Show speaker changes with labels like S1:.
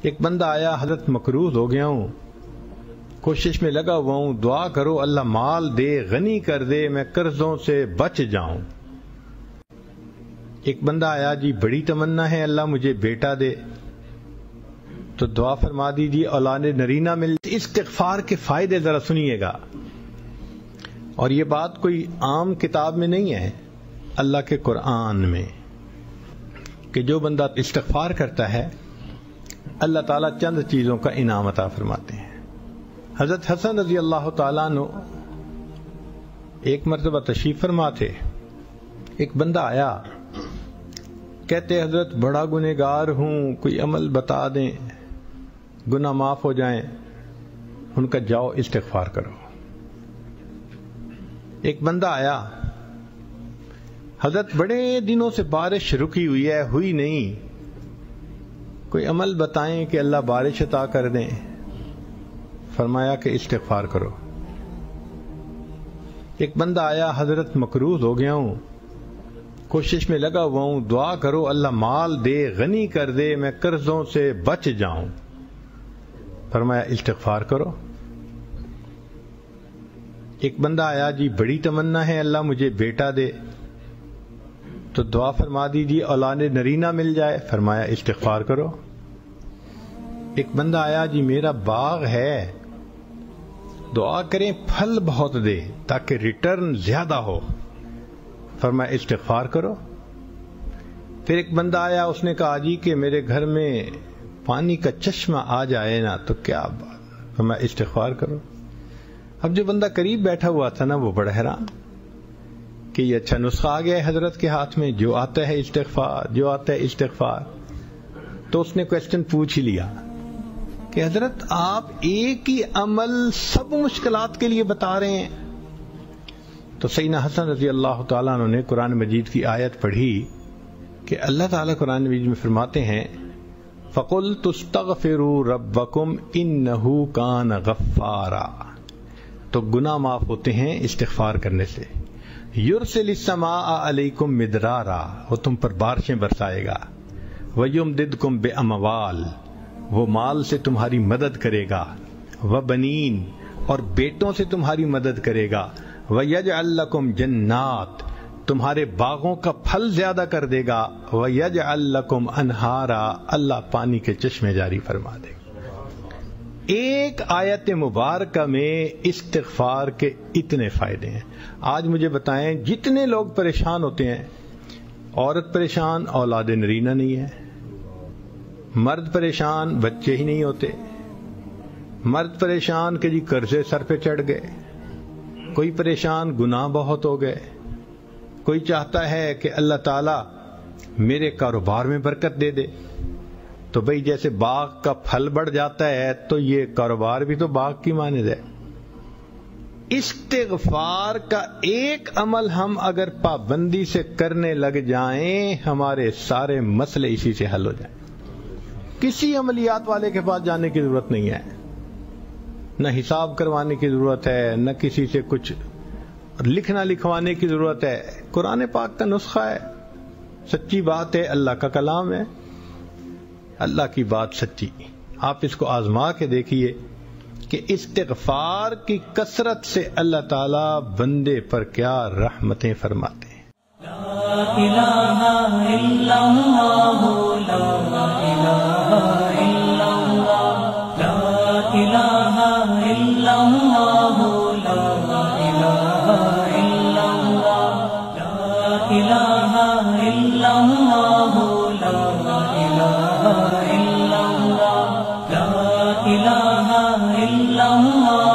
S1: ایک بندہ آیا، حضرت مقروض ہو گیا ہوں، کوشش میں لگا ہوا ہوں، دعا کرو اللہ مال دے، غنی کر دے، میں قرضوں سے بچ جاؤں۔ ایک بندہ آیا، جی بڑی تمنا ہے اللہ مجھے بیٹا دے، تو دعا فرما دیجیے اولاد نرینہ مل۔ استغفار کے فائدے ذرا سنیے گا، اور یہ بات کوئی عام کتاب میں نہیں ہے، اللہ کے قرآن میں، کہ جو بندہ استغفار کرتا ہے اللہ تعالیٰ چند چیزوں کا انعام عطا فرماتے ہیں۔ حضرت حسن رضی اللہ تعالیٰ عنہ ایک مرتبہ تشریف فرما تھے، ایک بندہ آیا، کہتے حضرت بڑا گنہگار ہوں، کوئی عمل بتا دیں گناہ معاف ہو جائیں۔ ان کا جاؤ استغفار کرو۔ ایک بندہ آیا، حضرت بڑے دنوں سے بارش رکی ہوئی ہے، ہوئی نہیں، کوئی عمل بتائیں کہ اللہ بارش عطا کر دیں۔ فرمایا کہ استغفار کرو۔ ایک بندہ آیا، حضرت مقروض ہو گیا ہوں، کوشش میں لگا ہوا ہوں، دعا کرو اللہ مال دے، غنی کر دے، میں قرضوں سے بچ جاؤں۔ فرمایا استغفار کرو۔ ایک بندہ آیا، جی بڑی تمنا ہے اللہ مجھے بیٹا دے، تو دعا فرما دیجیے اولاد نرینہ مل جائے۔ فرمایا استغفار کرو۔ ایک بندہ آیا، جی میرا باغ ہے، دعا کریں پھل بہت دے تاکہ ریٹرن زیادہ ہو۔ فرمایا استغفار کرو۔ پھر ایک بندہ آیا، اس نے کہا جی کہ میرے گھر میں پانی کا چشمہ آ جائے نا تو کیا بات۔ فرمایا استغفار کرو۔ اب جو بندہ قریب بیٹھا ہوا تھا نا وہ بڑا حیران کہ یہ اچھا نسخہ آ گیا ہے حضرت کے ہاتھ میں، جو آتا ہے استغفار، جو آتا ہے استغفار۔ تو اس نے کویسچن پوچھ ہی لیا کہ حضرت آپ ایک ہی عمل سب مشکلات کے لیے بتا رہے ہیں۔ تو سیدنا حسن رضی اللہ تعالیٰ عنہ نے قرآن مجید کی آیت پڑھی کہ اللہ تعالیٰ قرآن مجید میں فرماتے ہیں فَقُلْتُ اسْتَغْفِرُوا رَبَّكُمْ إِنَّهُ كَانَ غَفَّارًا، تو گناہ معاف ہوتے ہیں استغفار کرنے سے۔ يُرْسِلِ السَّمَاءَ عَلَيْكُمْ مِدْرَارًا، وہ تم پر بارشیں برسائے گا۔ وَيُمْدِدْكُمْ بِأَمْوَالٍ، وہ مال سے تمہاری مدد کرے گا۔ وَبَنِينَ، اور بیٹوں سے تمہاری مدد کرے گا۔ وَيَجْعَلْ لَكُمْ جَنَّاتٍ، تمہارے باغوں کا پھل زیادہ کر دے گا۔ وَيَجْعَلْ لَكُمْ أَنْهَارًا، اللہ پانی کے چشمے جاری فرما دے گا۔ ایک آیت مبارکہ میں استغفار کے اتنے فائدے ہیں۔ آج مجھے بتائیں جتنے لوگ پریشان ہوتے ہیں، عورت پریشان اولاد نرینہ نہیں ہے، مرد پریشان بچے ہی نہیں ہوتے، مرد پریشان کہ جی قرضے سر پہ چڑھ گئے، کوئی پریشان گناہ بہت ہو گئے، کوئی چاہتا ہے کہ اللہ تعالیٰ میرے کاروبار میں برکت دے دے، تو بھئی جیسے باغ کا پھل بڑھ جاتا ہے تو یہ کاروبار بھی تو باغ کی مانند ہے۔ استغفار کا ایک عمل ہم اگر پابندی سے کرنے لگ جائیں ہمارے سارے مسئلے اسی سے حل ہو جائیں۔ کسی عملیات والے کے پاس جانے کی ضرورت نہیں ہے، نہ حساب کروانے کی ضرورت ہے، نہ کسی سے کچھ لکھنا لکھوانے کی ضرورت ہے۔ قرآن پاک کا نسخہ ہے، سچی بات ہے، اللہ کا کلام ہے، اللہ کی بات سچی۔ آپ اس کو آزما کے دیکھیے کہ استغفار کی کثرت سے اللہ تعالیٰ بندے پر کیا رحمتیں فرماتے ہیں۔
S2: لا الہ الا اللہ، لا الہ الا اللہ، لا الہ الا اللہ، لا الہ الا اللہ، لا الہ الا اللہ، لا الہ الا اللہ، لا الہ الا اللہ۔